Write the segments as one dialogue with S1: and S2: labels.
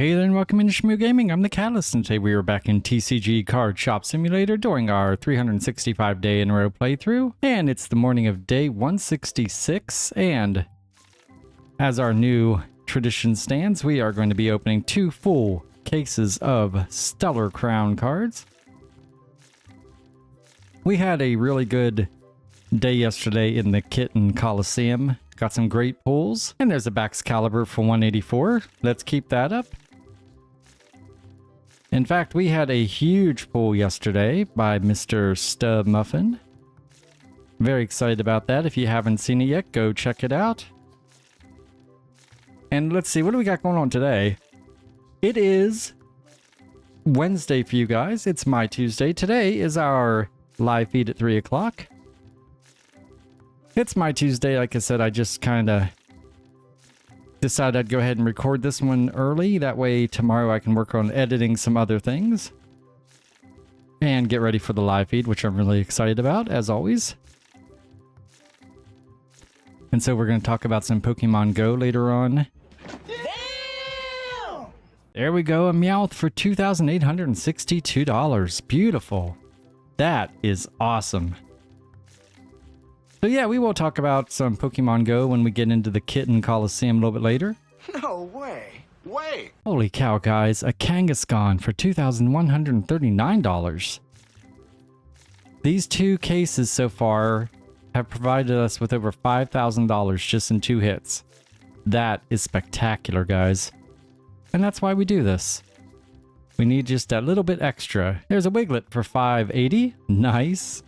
S1: Hey there and welcome into Shmoo Gaming. I'm the Catalyst, and today we are back in TCG Card Shop Simulator doing our 365 day in a row playthrough. And it's the morning of day 166, and as our new tradition stands, we are going to be opening 2 full cases of Stellar Crown cards. We had a really good day yesterday in the Kitten Coliseum. Got some great pulls, and there's a Baxcalibur for 184. Let's keep that up. In fact, we had a huge pull yesterday by Mr. Stub Muffin. Very excited about that. If you haven't seen it yet, go check it out. And let's see, what do we got going on today? It is Wednesday for you guys. It's my Tuesday. Today is our live feed at 3 o'clock. It's my Tuesday. Like I said, I just kind of decided I'd go ahead and record this one early. That way tomorrow I can work on editing some other things and get ready for the live feed, which I'm really excited about, as always. And so we're going to talk about some Pokemon Go later on. Damn! There we go, a Meowth for $2,862. Beautiful. That is awesome. So yeah, we will talk about some Pokemon Go when we get into the Kitten Coliseum a little bit later.
S2: No way. Wait.
S1: Holy cow, guys. A Kangaskhan for $2,139. These 2 cases so far have provided us with over $5,000 just in 2 hits. That is spectacular, guys. And that's why we do this. We need just a little bit extra. There's a Wiglet for $580. Nice.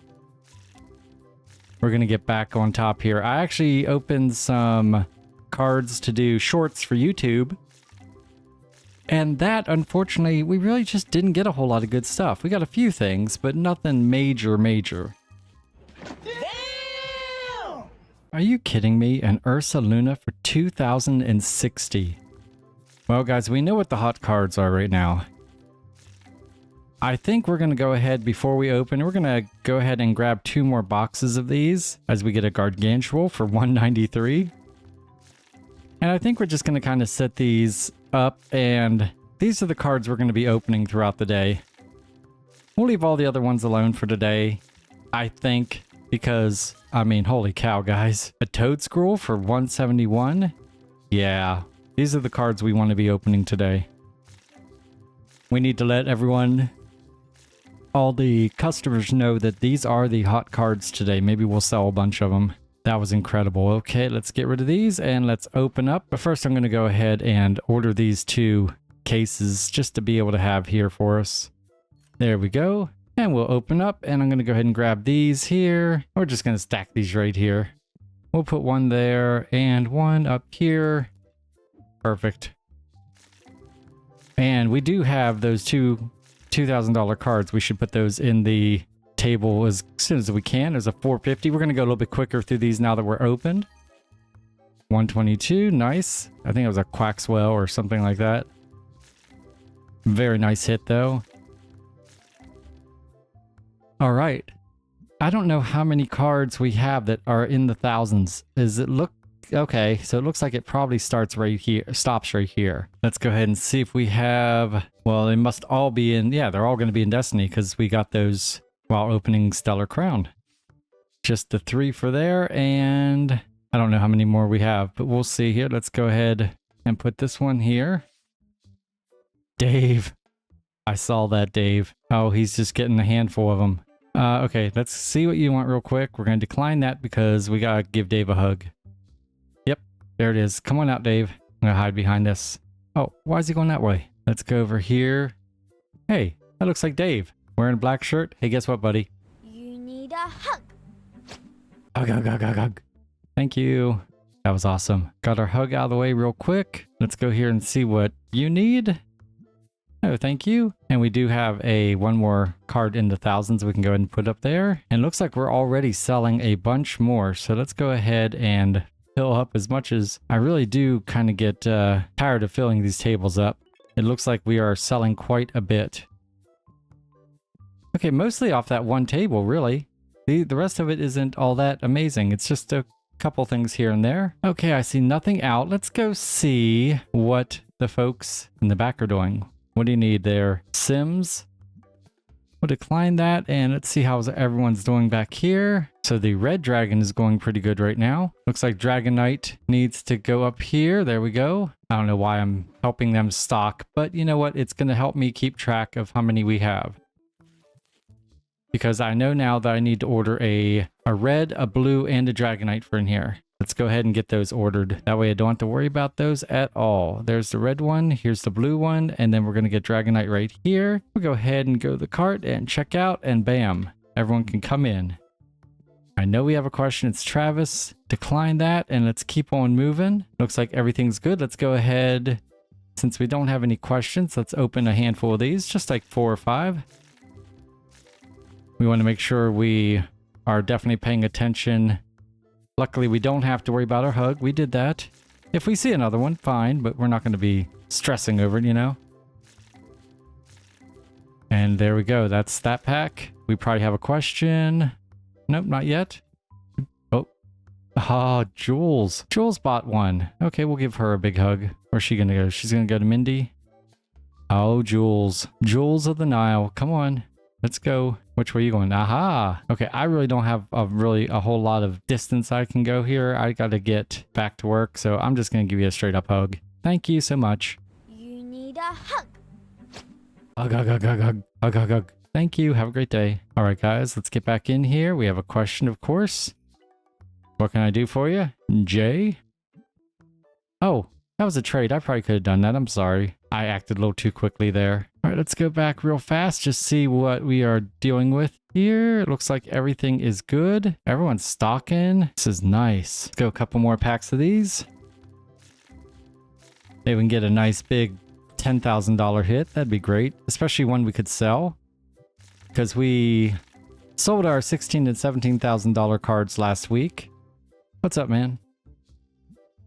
S1: We're going to get back on top here. I actually opened some cards to do shorts for YouTube. And that, unfortunately, we really just didn't get a whole lot of good stuff. We got a few things, but nothing major. Damn! Are you kidding me? An Ursaluna for 2,060. Well, guys, we know what the hot cards are right now. I think we're going to go ahead before we open. We're going to go ahead and grab 2 more boxes of these as we get a Gargantual for 193. And I think we're just going to kind of set these up, and these are the cards we're going to be opening throughout the day. We'll leave all the other ones alone for today, I think, because, I mean, holy cow, guys. A Toedscruel for 171? Yeah, these are the cards we want to be opening today. We need to let everyone, all the customers, know that these are the hot cards today. Maybe we'll sell a bunch of them. That was incredible. Okay, let's get rid of these and let's open up. But first I'm going to go ahead and order these 2 cases just to be able to have here for us. There we go. And we'll open up, and I'm going to go ahead and grab these here. We're just going to stack these right here. We'll put 1 there and 1 up here. Perfect. And we do have those 2 $2,000 cards. We should put those in the table as soon as we can. There's a 450. We're going to go a little bit quicker through these now that we're opened. 122. Nice. I think it was a Quaxwell or something like that. Very nice hit, though. All right. I don't know how many cards we have that are in the thousands. Does it look... Okay, so it looks like it probably starts right here, stops right here. Let's go ahead and see if we have... Well, they must all be in... Yeah, they're all going to be in Destiny because we got those while opening Stellar Crown. Just the 3 for there, and I don't know how many more we have, but we'll see here. Let's go ahead and put this one here. Dave. I saw that, Dave. Oh, he's just getting a handful of them. Okay, let's see what you want real quick. We're going to decline that because we got to give Dave a hug. There it is. Come on out, Dave. I'm going to hide behind this. Oh, why is he going that way? Let's go over here. Hey, that looks like Dave. Wearing a black shirt. Hey, guess what, buddy?
S3: You need a hug.
S1: Hug. Thank you. That was awesome. Got our hug out of the way real quick. Let's go here and see what you need. Oh, thank you. And we do have one more card in the thousands we can go ahead and put up there. And it looks like we're already selling a bunch more. So let's go ahead and fill up as much as... I really do kind of get tired of filling these tables up. It looks like we are selling quite a bit. Okay, mostly off that 1 table, really. The rest of it isn't all that amazing. It's just a couple things here and there. Okay, I see nothing out. Let's go see what the folks in the back are doing. What do you need there? Sims? We'll decline that, and let's see how everyone's doing back here. So the red dragon is going pretty good right now. Looks like Dragon Knight needs to go up here. There we go. I don't know why I'm helping them stock, but you know what? It's going to help me keep track of how many we have. Because I know now that I need to order a red, a blue, and a Dragon Knight for in here. Let's go ahead and get those ordered. That way I don't have to worry about those at all. There's the red one. Here's the blue one. And then we're going to get Dragon Knight right here. We'll go ahead and go to the cart and check out, and bam, everyone can come in. I know we have a question. It's Travis. Decline that, and let's keep on moving. Looks like everything's good. Let's go ahead. Since we don't have any questions, let's open a handful of these, just like 4 or 5. We want to make sure we are definitely paying attention. Luckily, we don't have to worry about our hug. We did that. If we see another one, fine, but we're not going to be stressing over it, you know? And there we go. That's that pack. We probably have a question. Nope, not yet. Oh. Ah, Jules. Jules bought one. Okay, we'll give her a big hug. Where's she going to go? She's going to go to Mindy. Oh, Jules. Jules of the Nile. Come on. Let's go. Which way are you going? Aha. Okay, I really don't have a whole lot of distance I can go here. I got to get back to work, so I'm just going to give you a straight up hug. Thank you so much.
S3: You need a hug.
S1: Hug, hug, hug, hug, hug, hug, hug, hug. Thank you. Have a great day. All right, guys, let's get back in here. We have a question, of course. What can I do for you? Jay? Oh, that was a trade. I probably could have done that. I'm sorry. I acted a little too quickly there. All right, let's go back real fast. Just see what we are dealing with here. It looks like everything is good. Everyone's stocking. This is nice. Let's go a couple more packs of these. Maybe we can get a nice big $10,000 hit. That'd be great. Especially one we could sell. Because we sold our $16,000 and $17,000 cards last week. What's up, man?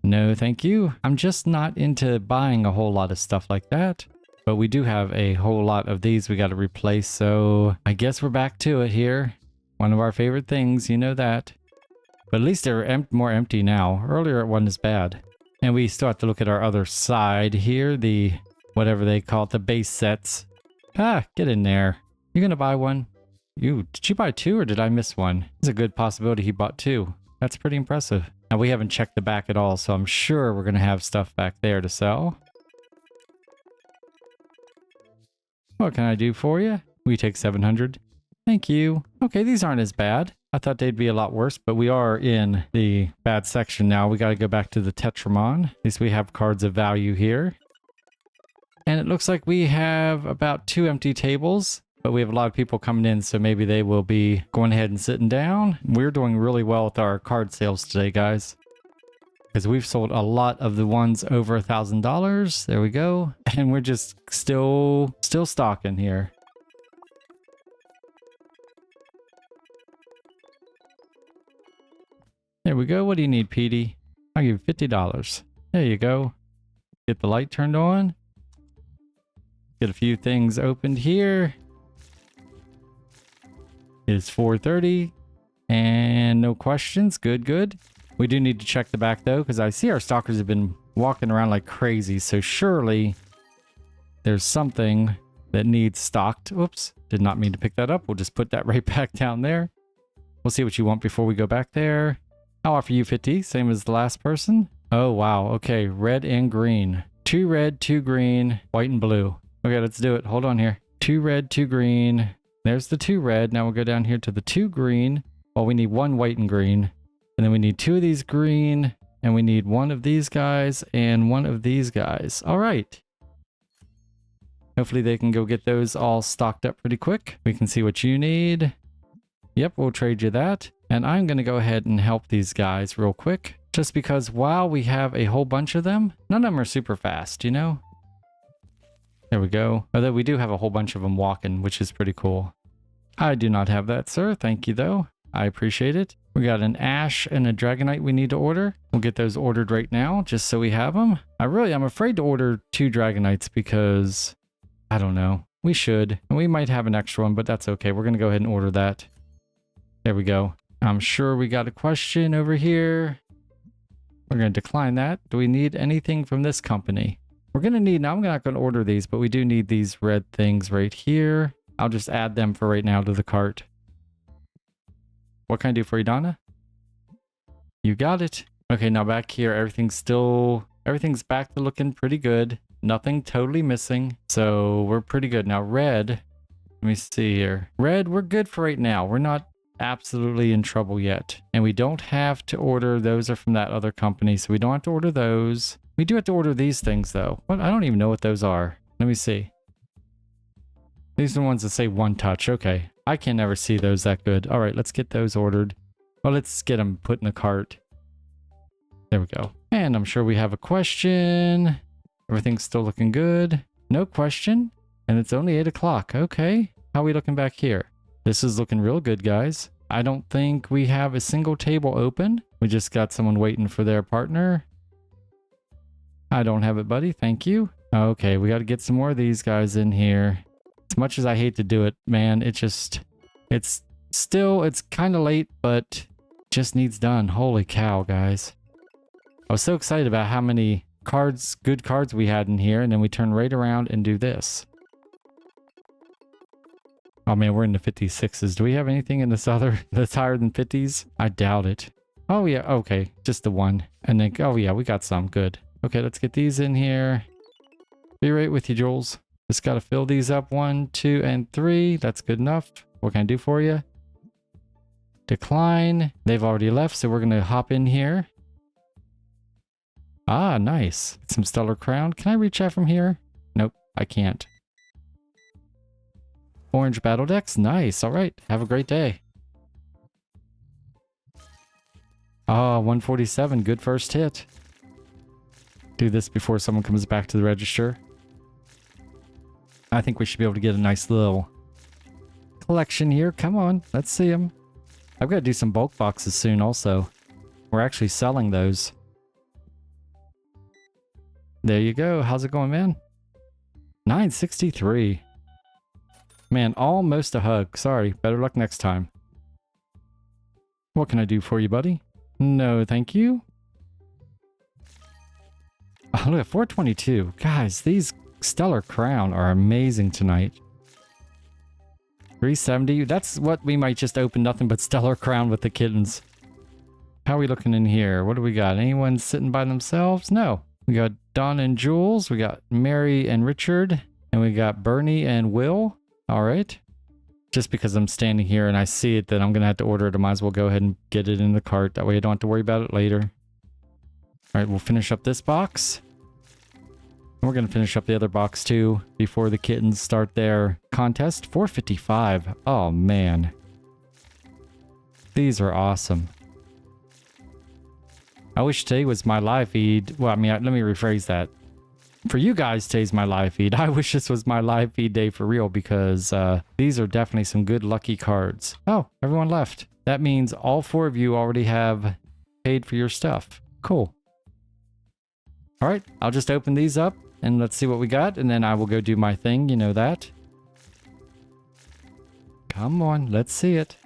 S1: No, thank you. I'm just not into buying a whole lot of stuff like that. But we do have a whole lot of these we got to replace. So I guess we're back to it here. One of our favorite things, you know that. But at least they're more empty now. Earlier it wasn't as bad. And we still have to look at our other side here. The, whatever they call it, the base sets. Ah, get in there. You're going to buy one? Did you buy 2 or did I miss one? There's a good possibility he bought 2. That's pretty impressive. Now we haven't checked the back at all, so I'm sure we're going to have stuff back there to sell. What can I do for you? We take 700. Thank you. Okay, these aren't as bad. I thought they'd be a lot worse, but we are in the bad section now. We got to go back to the Tetramon. At least we have cards of value here. And it looks like we have about 2 empty tables. But we have a lot of people coming in, so maybe they will be going ahead and sitting down. We're doing really well with our card sales today, guys. Because we've sold a lot of the ones over $1,000. There we go. And we're just still stocking here. There we go. What do you need, Petey? I'll give you $50. There you go. Get the light turned on. Get a few things opened here. It's 4:30 and no questions. Good. We do need to check the back though, because I see our stalkers have been walking around like crazy. So surely there's something that needs stocked. Oops, did not mean to pick that up. We'll just put that right back down there. We'll see what you want before we go back there. I'll offer you 50, same as the last person. Oh, wow. Okay, red and green. 2 red, 2 green, white and blue. Okay, let's do it. Hold on here. 2 red, 2 green. There's the 2 red. Now we'll go down here to the 2 green. Well, we need 1 white and green. And then we need 2 of these green. And we need 1 of these guys and 1 of these guys. All right. Hopefully they can go get those all stocked up pretty quick. We can see what you need. Yep, we'll trade you that. And I'm going to go ahead and help these guys real quick. Just because while we have a whole bunch of them, none of them are super fast, you know? There we go. Although we do have a whole bunch of them walking, which is pretty cool. I do not have that, sir. Thank you, though. I appreciate it. We got an Ash and a Dragonite we need to order. We'll get those ordered right now, just so we have them. I'm afraid to order 2 Dragonites because, I don't know. We should. And we might have an extra one, but that's okay. We're going to go ahead and order that. There we go. I'm sure we got a question over here. We're going to decline that. Do we need anything from this company? We're going to need, now I'm not going to order these, but we do need these red things right here. I'll just add them for right now to the cart. What can I do for you, Donna? You got it. Okay, now back here, everything's back to looking pretty good. Nothing totally missing. So we're pretty good. Now red, let me see here. Red, we're good for right now. We're not absolutely in trouble yet. And we don't have to order, those are from that other company, so we don't have to order those. We do have to order these things though. What? I don't even know what those are. Let me see. These are the ones that say one touch. Okay. I can never see those that good. All right, let's get those ordered. Well, let's get them put in the cart. There we go. And I'm sure we have a question. Everything's still looking good. No question. And it's only 8 o'clock. Okay. How are we looking back here? This is looking real good, guys. I don't think we have a single table open. We just got someone waiting for their partner. I don't have it, buddy. Thank you. Okay, we got to get some more of these guys in here. As much as I hate to do it, man, it's kind of late, but just needs done. Holy cow, guys. I was so excited about how many cards, good cards we had in here, and then we turn right around and do this. Oh man, we're in the 56s. Do we have anything in this other that's higher than 50s? I doubt it. Oh yeah, okay, just the one. And then, oh yeah, we got some. Good. Okay, let's get these in here. Be right with you, Jules. Just got to fill these up. 1, 2, and 3. That's good enough. What can I do for you? Decline. They've already left, so we're going to hop in here. Ah, nice. Some Stellar Crown. Can I reach out from here? Nope, I can't. Orange Battle Decks. Nice. All right. Have a great day. Ah, 147. Good first hit. Do this before someone comes back to the register. I think we should be able to get a nice little collection here. Come on. Let's see them. I've got to do some bulk boxes soon also. We're actually selling those. There you go. How's it going, man? 963. Man, almost a hug. Sorry. Better luck next time. What can I do for you, buddy? No, thank you. Oh, look at 422. Guys, these Stellar Crown are amazing tonight. 370. That's what we might just open, nothing but Stellar Crown with the kittens. How are we looking in here? What do we got? Anyone sitting by themselves? No. We got Don and Jules. We got Mary and Richard. And we got Bernie and Will. All right. Just because I'm standing here and I see it that I'm going to have to order it, I might as well go ahead and get it in the cart. That way I don't have to worry about it later. All right, we'll finish up this box. We're going to finish up the other box too before the kittens start their contest. 455. Oh, man. These are awesome. I wish today was my live feed. Well, I mean, let me rephrase that. For you guys, today's my live feed. I wish this was my live feed day for real because these are definitely some good lucky cards. Oh, everyone left. That means all 4 of you already have paid for your stuff. Cool. All right, I'll just open these up. And let's see what we got, and then I will go do my thing, you know that. Come on, let's see it.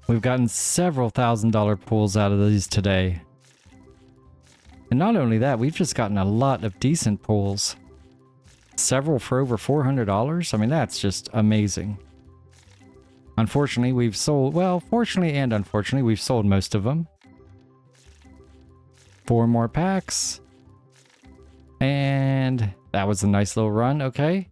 S1: We've gotten several $1,000 pulls out of these today. And not only that, we've just gotten a lot of decent pulls. Several for over $400. I mean, that's just amazing. Unfortunately, we've sold, well, fortunately and unfortunately, we've sold most of them. 4 more packs. And that was a nice little run. Okay.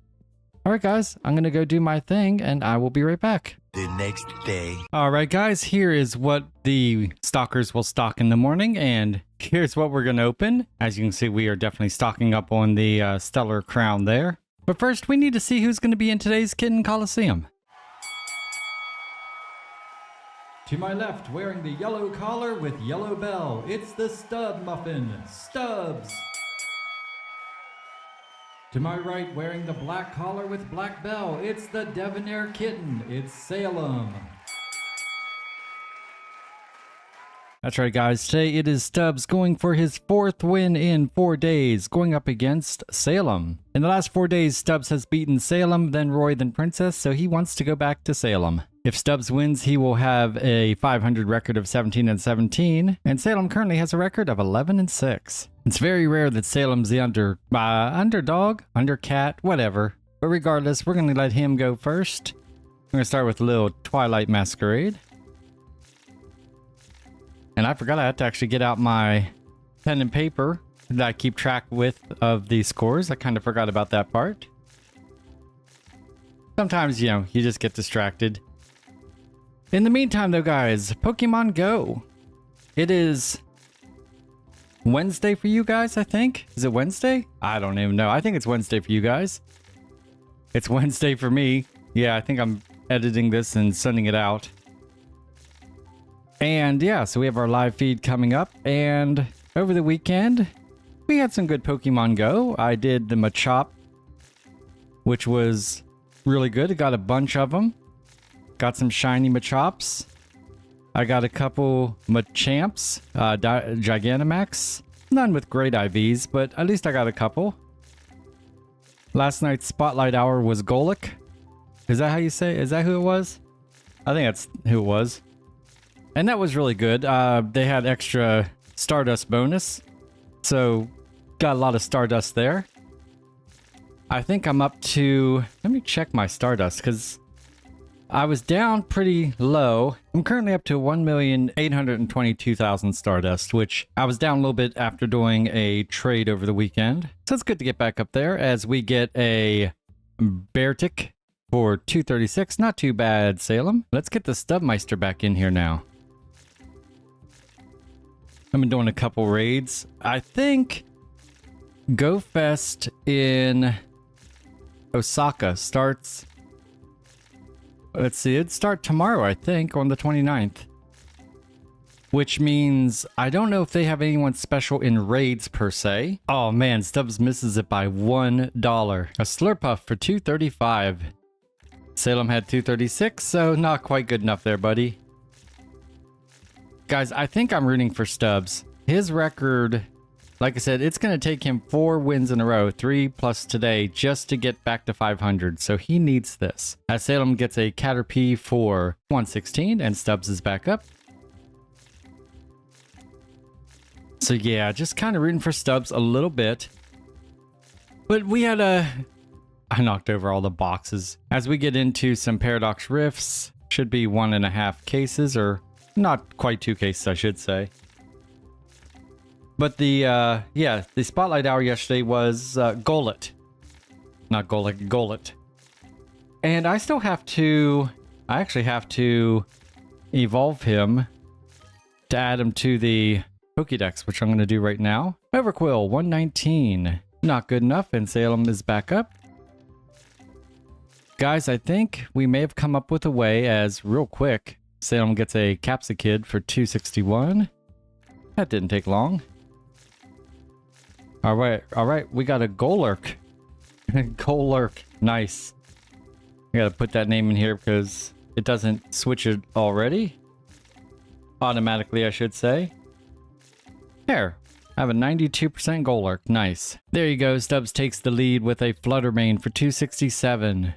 S1: All right, guys, I'm going to go do my thing and I will be right back.
S2: The next day.
S1: All right, guys, here is what the stalkers will stock in the morning. And here's what we're going to open. As you can see, we are definitely stocking up on the Stellar Crown there. But first, we need to see who's going to be in today's Kitten Coliseum. To my left, wearing the yellow collar with yellow bell, it's the Stub Muffin, Stubbs. To my right, wearing the black collar with black bell, it's the Debonair Kitten, it's Salem. That's right, guys. Today it is Stubbs going for his 4th win in 4 days, going up against Salem. In the last 4 days, Stubbs has beaten Salem, then Roy, then Princess, so he wants to go back to Salem. If Stubbs wins, he will have a 500 record of 17-17, and Salem currently has a record of 11-6. It's very rare that Salem's the underdog, undercat, whatever. But regardless, we're going to let him go first. We're going to start with a little Twilight Masquerade. And I forgot I had to actually get out my pen and paper that I keep track with of the scores. I kind of forgot about that part. Sometimes, you know, you just get distracted. In the meantime, though, guys, Pokemon Go. It is Wednesday for you guys, I think. Is it Wednesday? I don't even know. I think it's Wednesday for you guys. It's Wednesday for me. Yeah, I think I'm editing this and sending it out. And yeah, so we have our live feed coming up. And over the weekend, we had some good Pokemon Go. I did the Machop, which was really good. I got a bunch of them. Got some shiny Machops. I got a couple Machamps, Gigantamax. None with great IVs, but at least I got a couple. Last night's Spotlight Hour was Golek. Is that how you say it? Is that who it was? I think that's who it was. And that was really good. They had extra Stardust bonus. So, got a lot of Stardust there. I think I'm up to... Let me check my Stardust, because I was down pretty low. I'm currently up to 1,822,000 Stardust, which I was down a little bit after doing a trade over the weekend. So it's good to get back up there as we get a Beartic for 236. Not too bad, Salem. Let's get the Stubmeister back in here now. I've been doing a couple raids. I think Go Fest in Osaka starts... Let's see, it'd start tomorrow, I think, on the 29th. Which means, I don't know if they have anyone special in raids per se. Oh man, Stubbs misses it by $1. A Slurpuff for 235. Salem had 236, so not quite good enough there, buddy. Guys, I think I'm rooting for Stubbs. His record, like I said, it's going to take him 4 wins in a row, 3 plus today, just to get back to 500. So he needs this. As Salem gets a Caterpie for 116 and Stubbs is back up. So yeah, just kind of rooting for Stubbs a little bit. But we had I knocked over all the boxes. As we get into some Paradox Rifts, should be 1.5 cases, or not quite 2 cases, I should say. But the Spotlight Hour yesterday was Golett. Not Golek, Golett. And I still have to... I actually have to evolve him to add him to the Pokédex, which I'm going to do right now. Overquill, 119. Not good enough, and Salem is back up. Guys, I think we may have come up with a way as, real quick, Salem gets a Capsakid for 261. That didn't take long. All right, we got a Golurk. Golurk, nice. I gotta put that name in here because it doesn't switch it already. Automatically, I should say. There, I have a 92% Golurk, nice. There you go, Stubbs takes the lead with a Fluttermane for 267.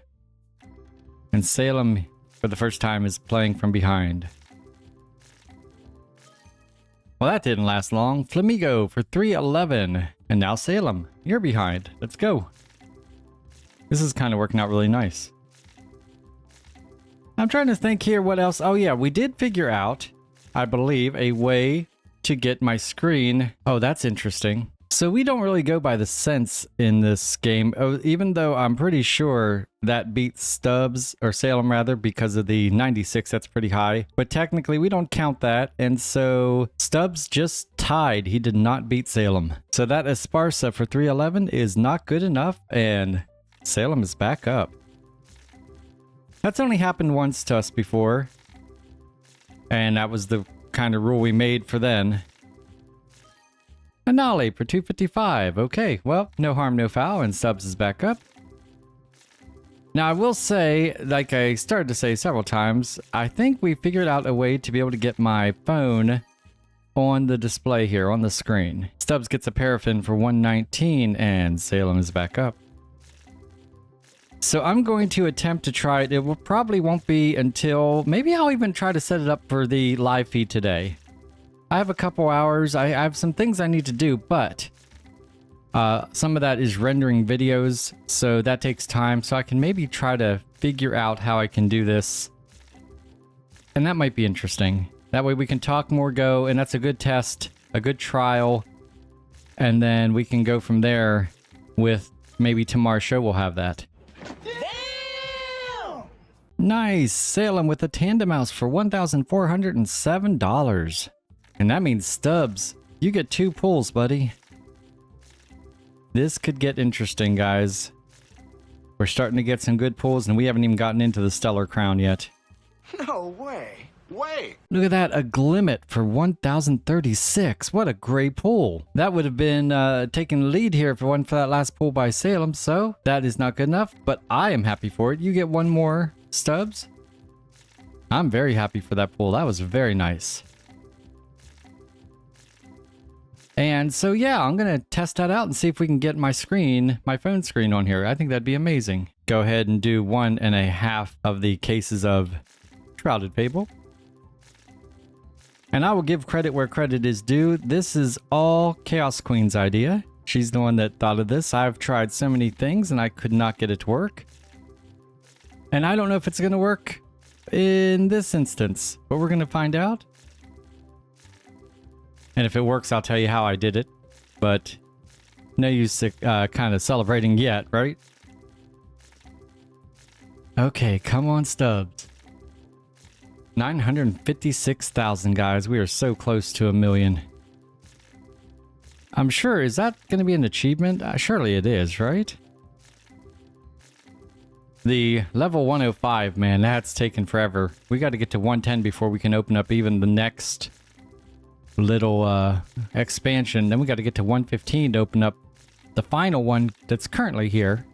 S1: And Salem, for the first time, is playing from behind. Well, that didn't last long. Flamigo for 311. And now Salem, you're behind. Let's go. This is kind of working out really nice. I'm trying to think here what else. Oh yeah, we did figure out, I believe, a way to get my screen. Oh, that's interesting. So we don't really go by the cents in this game, even though I'm pretty sure that beats Stubbs, or Salem rather, because of the 96, that's pretty high. But technically we don't count that, and so Stubbs just tied. He did not beat Salem. So that Esparza for 311 is not good enough, and Salem is back up. That's only happened once to us before, and that was the kind of rule we made for then. Anale for 255. Okay, well, no harm, no foul, and Stubbs is back up. Now, I will say, like I started to say several times, I think we figured out a way to be able to get my phone on the display here, on the screen. Stubbs gets a Paraffin for 119, and Salem is back up. So I'm going to attempt to try it. It probably won't be until... Maybe I'll even try to set it up for the live feed today. I have a couple hours. I have some things I need to do, but some of that is rendering videos, so that takes time. So I can maybe try to figure out how I can do this. And that might be interesting. That way we can talk more Go, and that's a good test, a good trial. And then we can go from there with maybe tomorrow's show we'll have that.
S3: Damn!
S1: Nice! Salem with a tandem mouse for $1,407. And that means Stubbs, you get 2 pulls, buddy. This could get interesting, guys. We're starting to get some good pulls, and we haven't even gotten into the Stellar Crown yet.
S2: No way. Wait.
S1: Look at that, a Glimmet for 1,036. What a great pull. That would have been taking the lead here if it wasn't for that last pull by Salem, so that is not good enough, but I am happy for it. You get 1 more, Stubbs. I'm very happy for that pull. That was very nice. And so, yeah, I'm going to test that out and see if we can get my screen, my phone screen on here. I think that'd be amazing. Go ahead and do 1.5 of the cases of Shrouded Fable. And I will give credit where credit is due. This is all Chaos Queen's idea. She's the one that thought of this. I've tried so many things and I could not get it to work. And I don't know if it's going to work in this instance, but we're going to find out. And if it works, I'll tell you how I did it. But no use kind of celebrating yet, right? Okay, come on, Stubbs. 956,000, guys. We are so close to 1 million. I'm sure, is that going to be an achievement? Surely it is, right? The level 105, man, that's taken forever. We got to get to 110 before we can open up even the next little expansion. Then we got to get to 115 to open up the final one that's currently here.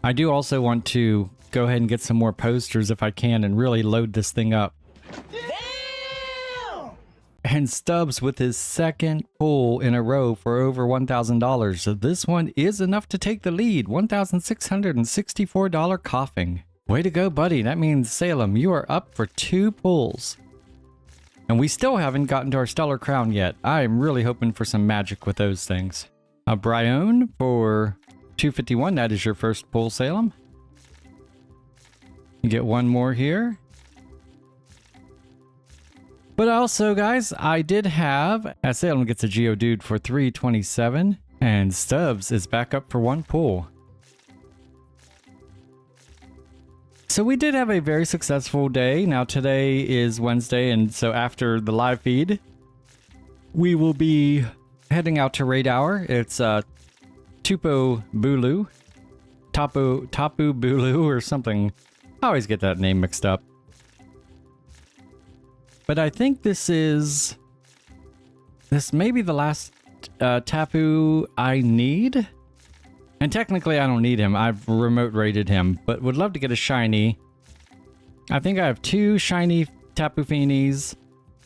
S1: I do also want to go ahead and get some more posters if I can and really load this thing up.
S3: Damn!
S1: And Stubbs with his second pull in a row for over $1,000. So this one is enough to take the lead. $1,664 coughing. Way to go, buddy. That means Salem, you are up for 2 pulls. And we still haven't gotten to our Stellar Crown yet. I'm really hoping for some magic with those things. Brian for 251. That is your first pull, Salem. You get 1 more here. But also, guys, I did have... Salem gets a Geodude for 327. And Stubbs is back up for 1 pull. So we did have a very successful day. Now today is Wednesday, and so after the live feed, we will be heading out to Raid Hour. It's Tapu Bulu or something. I always get that name mixed up. But I think this may be the last Tapu I need. And technically I don't need him. I've remote raided him, but would love to get a shiny. I think I have 2 shiny Tapu Finis.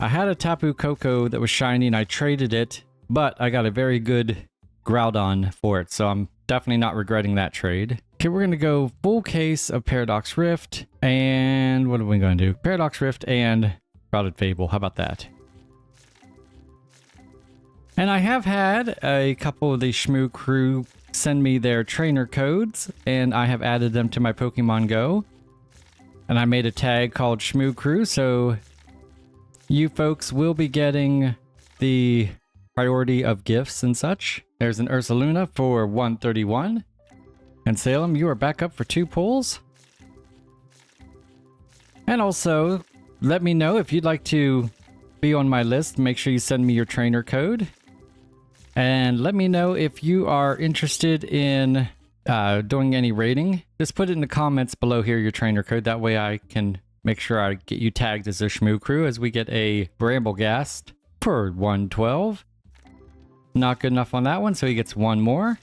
S1: I had a Tapu Koko that was shiny and I traded it, but I got a very good Groudon for it, so I'm definitely not regretting that trade. Okay, we're going to go full case of Paradox Rift, and what are we going to do? Paradox Rift and Shrouded Fable. How about that? And I have had a couple of the Shmoo crew send me their trainer codes, and I have added them to my Pokemon Go. And I made a tag called Shmoo Crew, so you folks will be getting the priority of gifts and such. There's an Ursaluna for 131. And Salem, you are back up for 2 pulls. And also, let me know if you'd like to be on my list. Make sure you send me your trainer code. And let me know if you are interested in doing any rating. Just put it in the comments below here, your trainer code. That way I can make sure I get you tagged as a Shmoo Crew as we get a Bramblegast for 112. Not good enough on that one, so he gets 1 more.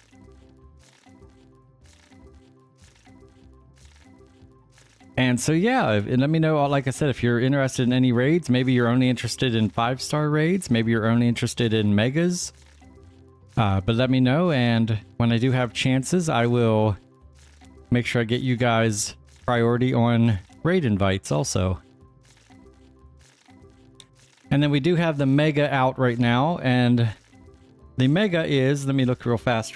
S1: And so yeah, and let me know, like I said, if you're interested in any raids. Maybe you're only interested in 5-star raids. Maybe you're only interested in megas. But let me know, and when I do have chances, I will make sure I get you guys priority on raid invites also. And then we do have the Mega out right now, and the Mega is, let me look real fast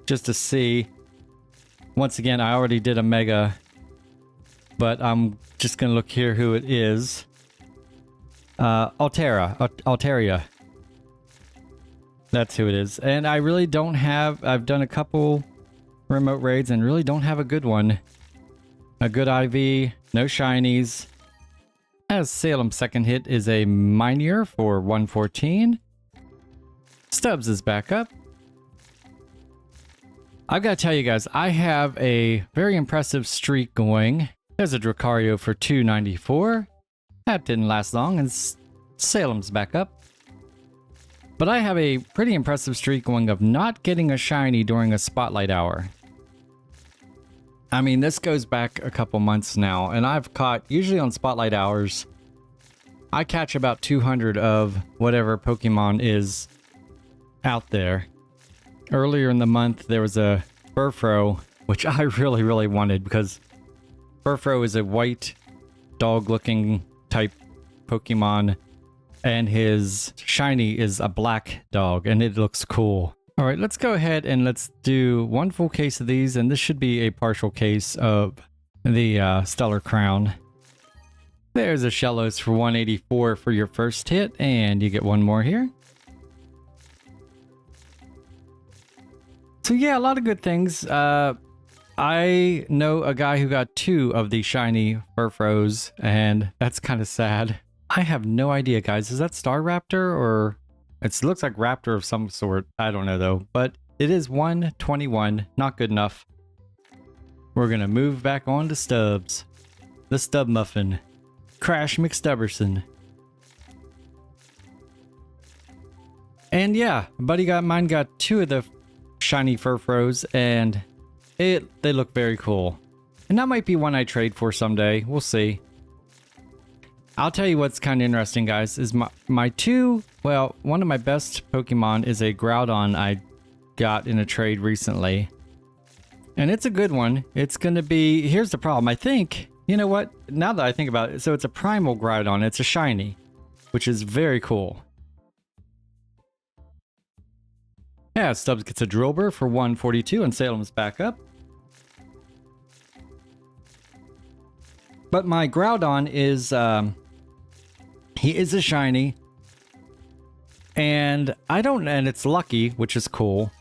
S1: just to see. Once again, I already did a Mega, but I'm just going to look here who it is. Alteria. That's who it is. And I really don't have, I've done a couple remote raids and really don't have a good one. A good IV, no shinies. As Salem's second hit is a Minior for 114. Stubbs is back up. I've got to tell you guys, I have a very impressive streak going. There's a Dracario for 294. That didn't last long, and Salem's back up. But I have a pretty impressive streak going of not getting a shiny during a spotlight hour. I mean, this goes back a couple months now, and I've caught, usually on spotlight hours, I catch about 200 of whatever Pokemon is out there. Earlier in the month, there was a Furfro, which I really, really wanted because Furfro is a white dog-looking type Pokemon, and his shiny is a black dog, and it looks cool. All right, let's go ahead and let's do one full case of these, and this should be a partial case of the Stellar Crown. There's a Shellos for 184 for your first hit, and you get one more here. So yeah, a lot of good things. I know a guy who got 2 of the shiny Furfros, and that's kind of sad. I have no idea, guys. Is that Staraptor or... It looks like Raptor of some sort. I don't know though, but it is 121. Not good enough. We're going to move back on to Stubbs. The Stub Muffin. Crash McStubberson. And yeah, buddy mine got 2 of the shiny Furfros, and they look very cool. And that might be one I trade for someday. We'll see. I'll tell you what's kind of interesting, guys, is my 2, well, one of my best Pokemon is a Groudon I got in a trade recently. And it's a good one. It's going to be, here's the problem. I think, you know what, now that I think about it, so it's a Primal Groudon. It's a shiny, which is very cool. Yeah, Stubbs gets a Drillbur for 142, and Salem's back up. But my Groudon is, he is a shiny. And it's lucky, which is cool.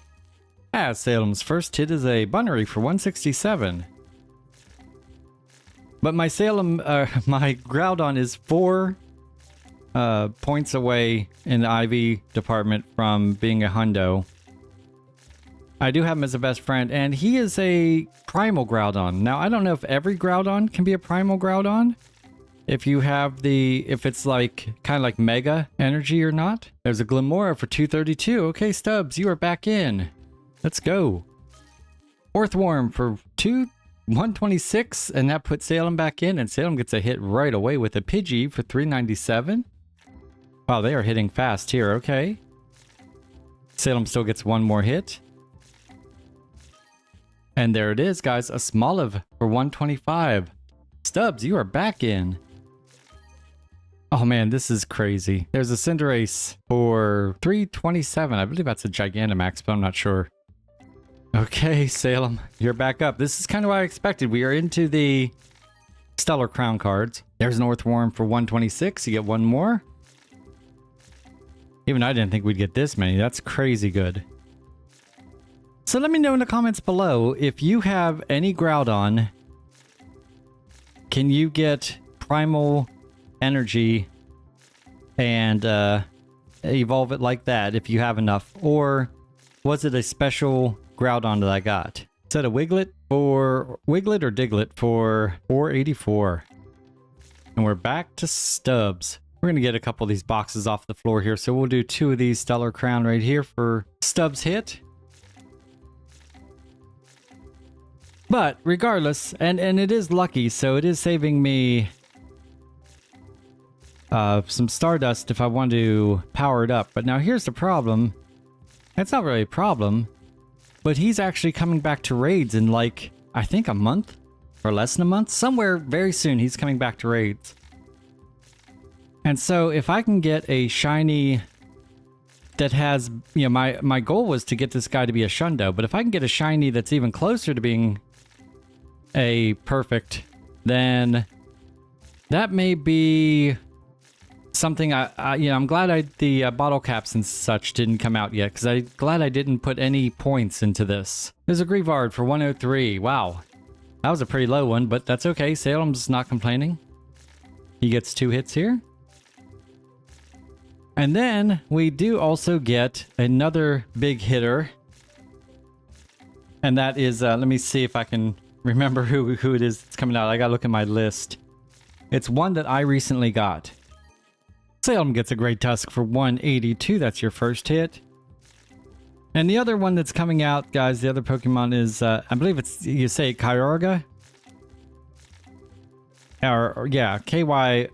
S1: Ah, Salem's first hit is a Bunnery for 167. But my my Groudon is 4 points away in the IV department from being a hundo. I do have him as a best friend, and he is a Primal Groudon. Now, I don't know if every Groudon can be a Primal Groudon. If you have if it's like, kind of like Mega Energy or not. There's a Glimmora for 232. Okay, Stubbs, you are back in. Let's go. Orthworm for 126, and that puts Salem back in, and Salem gets a hit right away with a Pidgey for 397. Wow, they are hitting fast here. Okay. Salem still gets one more hit. And there it is, guys. A Smoliv for 125. Stubbs, you are back in. Oh man, this is crazy. There's a Cinderace for 327. I believe that's a Gigantamax, but I'm not sure. Okay, Salem, you're back up. This is kind of what I expected. We are into the Stellar Crown cards. There's an Orthworm for 126. You get one more. Even I didn't think we'd get this many. That's crazy good. So let me know in the comments below if you have any Groudon. Can you get Primal Energy and evolve it like that if you have enough? Or was it a special Groudon that I got? Is that a Wiglet or Diglett for 484? And we're back to Stubbs. We're going to get a couple of these boxes off the floor here. So we'll do 2 of these Stellar Crown right here for Stubbs hit. But regardless, and it is lucky, so it is saving me some Stardust if I want to power it up. But now here's the problem. It's not really a problem, but he's actually coming back to raids in like, I think a month or less than a month. Somewhere very soon he's coming back to raids. And so if I can get a shiny that has, you know, my goal was to get this guy to be a Shundo, but if I can get a shiny that's even closer to being a perfect, then that may be something I'm glad the bottle caps and such didn't come out yet, because I'm glad I didn't put any points into this. There's a Grievard for 103. Wow. That was a pretty low one, but that's okay. Salem's not complaining. He gets 2 hits here. And then we do also get another big hitter. And that is, let me see if I can remember who it is that's coming out. I gotta look at my list. It's one that I recently got. Salem gets a Great Tusk for 182. That's your first hit. And the other one that's coming out, guys, the other Pokemon is, I believe it's, you say Kyogre? Or yeah, Kyogre.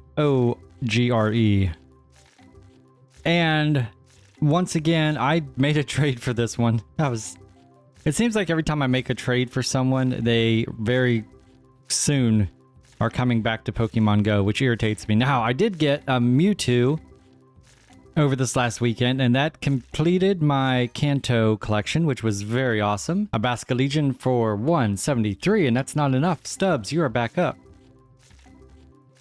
S1: And once again, I made a trade for this one. It seems like every time I make a trade for someone, they very soon are coming back to Pokemon Go, which irritates me. Now, I did get a Mewtwo over this last weekend, and that completed my Kanto collection, which was very awesome. A Basculegion for 173, and that's not enough. Stubbs, you are back up.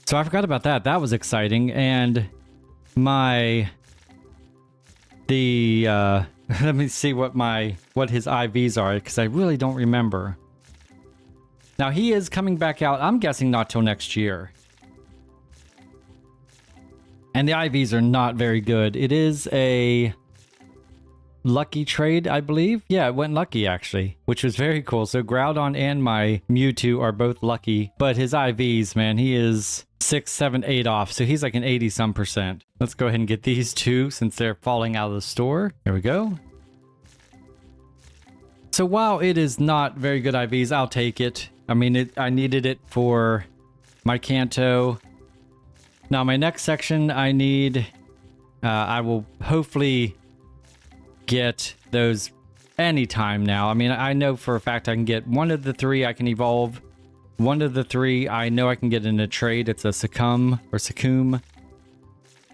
S1: So I forgot about that. That was exciting. And let me see what his IVs are, because I really don't remember. Now he is coming back out, I'm guessing not till next year. And the IVs are not very good. It is a lucky trade, I believe. Yeah, it went lucky actually, which was very cool. So Groudon and my Mewtwo are both lucky, but his IVs, man, he is 6, 7, 8 off. So he's like an 80-some%. Let's go ahead and get these two since they're falling out of the store. There we go. So while it is not very good IVs, I'll take it. I mean, I needed it for my Kanto. Now my next section, I will hopefully get those anytime now. I mean, I know for a fact I can get one of the 3 I can evolve. One of the 3 I know I can get in a trade. It's a Succumb.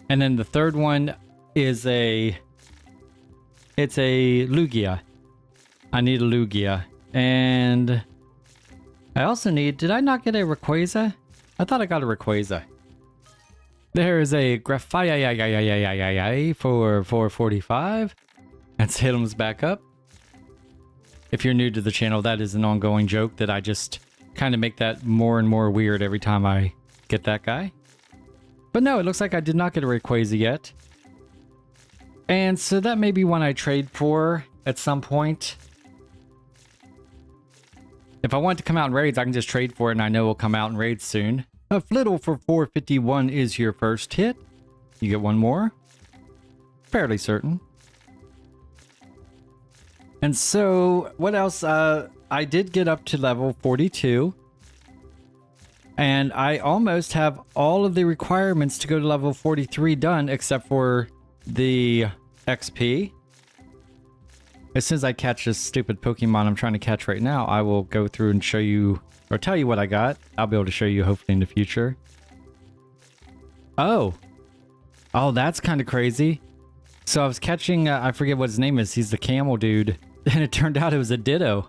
S1: And then the third one is it's a Lugia. I need a Lugia. And I also did I not get a Rayquaza? I thought I got a Rayquaza. There is a Grafaiai for 445. And Salem's back up. If you're new to the channel, that is an ongoing joke that I just kind of make that more and more weird every time I get that guy. But no, it looks like I did not get a Rayquaza yet. And so that may be one I trade for at some point. If I want it to come out in raids, I can just trade for it and I know it'll come out in raids soon. A Flittle for 451 is your first hit. You get one more. Fairly certain. And so, what else? I did get up to level 42. And I almost have all of the requirements to go to level 43 done, except for the XP. As soon as I catch this stupid Pokemon I'm trying to catch right now, I will go through and show you, or tell you what I got. I'll be able to show you hopefully in the future. Oh, that's kind of crazy. So I was catching, I forget what his name is. He's the camel dude. And it turned out it was a Ditto.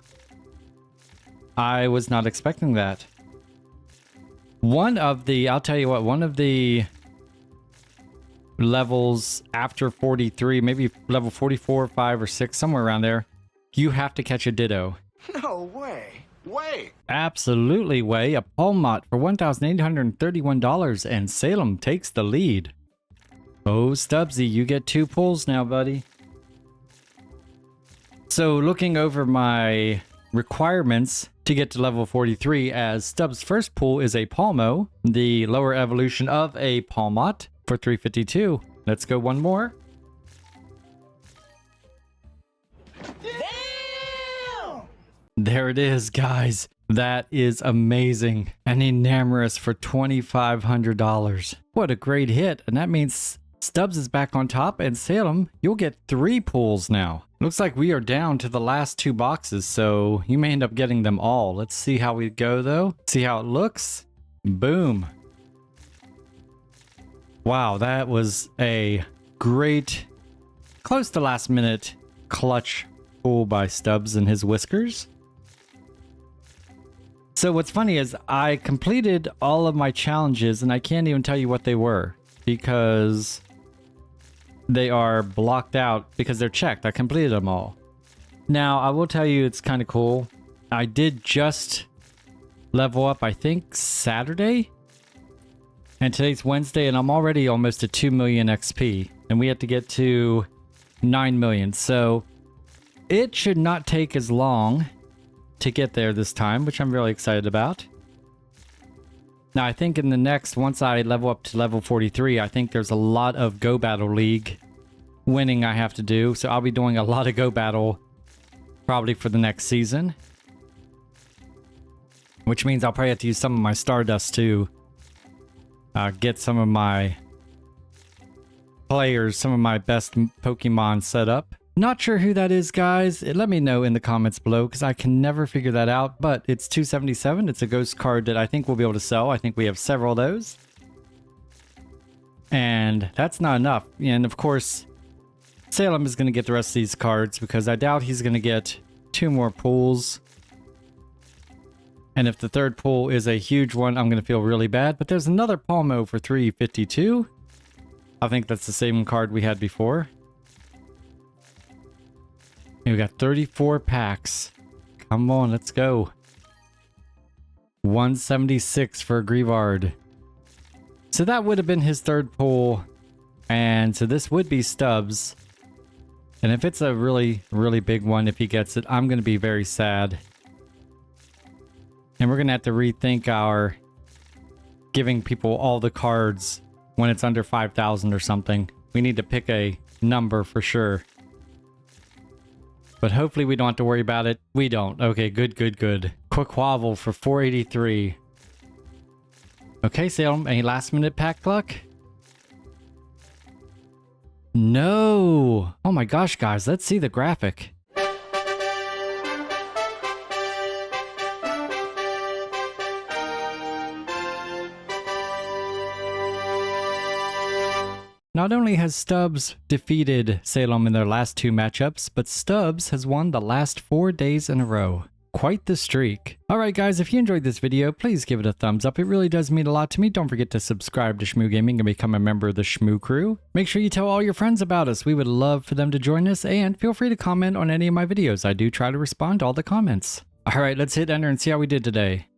S1: I was not expecting that. I'll tell you what, one of the levels after 43, maybe level 44, 5, or 6, somewhere around there, you have to catch a Ditto.
S2: No way. Wait.
S1: Absolutely way. A Palmot for $1,831, and Salem takes the lead. Oh, Stubbsy, you get 2 pulls now, buddy. So looking over my requirements to get to level 43, as Stubbs' first pull is a Palmo, the lower evolution of a Palmot, for 352. Let's go one more.
S3: Damn!
S1: There it is, guys. That is amazing. An Enamorous for $2,500. What a great hit. And that means Stubbs is back on top, and Salem, you'll get 3 pulls now. Looks like we are down to the last 2 boxes, so you may end up getting them all. Let's see how we go, though. See how it looks. Boom. Wow, that was a great, close to last minute clutch pull by Stubbs and his whiskers. So what's funny is I completed all of my challenges and I can't even tell you what they were because they are blocked out because they're checked. I completed them all. Now, I will tell you it's kind of cool. I did just level up, I think, Saturday. And today's Wednesday, and I'm already almost at 2 million XP. And we have to get to 9 million. So it should not take as long to get there this time, which I'm really excited about. Now, I think in the next, once I level up to level 43, I think there's a lot of Go Battle League winning I have to do. So I'll be doing a lot of Go Battle probably for the next season. Which means I'll probably have to use some of my Stardust to get some of my players, some of my best Pokemon set up. Not sure who that is, guys. Let me know in the comments below because I can never figure that out. But it's 277. It's a ghost card that I think we'll be able to sell. I think we have several of those. And that's not enough. And of course, Salem is going to get the rest of these cards because I doubt he's going to get 2 more pulls. And if the third pull is a huge one, I'm going to feel really bad. But there's another Palmo for 352. I think that's the same card we had before. And we got 34 packs. Come on, let's go. 176 for Grievard. So that would have been his third pull. And so this would be Stubbs. And if it's a really, really big one, if he gets it, I'm going to be very sad. And we're going to have to rethink our giving people all the cards when it's under 5,000 or something. We need to pick a number for sure. But hopefully we don't have to worry about it. We don't. Okay, good, good, good. Quaquavel for 483. Okay, Salem, any last minute pack luck? No. Oh my gosh, guys, let's see the graphic. Not only has Stubbs defeated Salem in their last 2 matchups, but Stubbs has won the last 4 days in a row. Quite the streak. Alright guys, if you enjoyed this video, please give it a thumbs up. It really does mean a lot to me. Don't forget to subscribe to Shmoo Gaming and become a member of the Shmoo crew. Make sure you tell all your friends about us. We would love for them to join us, and feel free to comment on any of my videos. I do try to respond to all the comments. Alright, let's hit enter and see how we did today.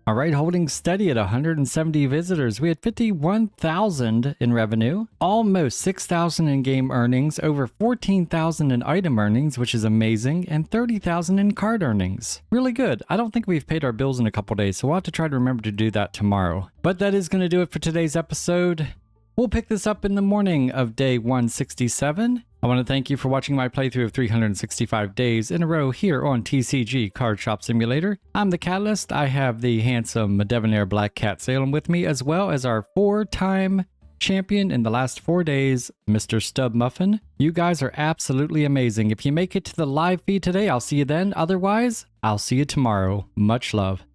S1: Alright, holding steady at 170 visitors. We had 51,000 in revenue, almost 6,000 in game earnings, over 14,000 in item earnings, which is amazing, and 30,000 in card earnings. Really good. I don't think we've paid our bills in a couple days, so we'll have to try to remember to do that tomorrow. But that is going to do it for today's episode. We'll pick this up in the morning of day 167. I want to thank you for watching my playthrough of 365 days in a row here on TCG Card Shop Simulator. I'm the Catalyst. I have the handsome Debonair Black Cat Salem with me, as well as our 4-time champion in the last 4 days, Mr. Stub Muffin. You guys are absolutely amazing. If you make it to the live feed today, I'll see you then. Otherwise, I'll see you tomorrow. Much love.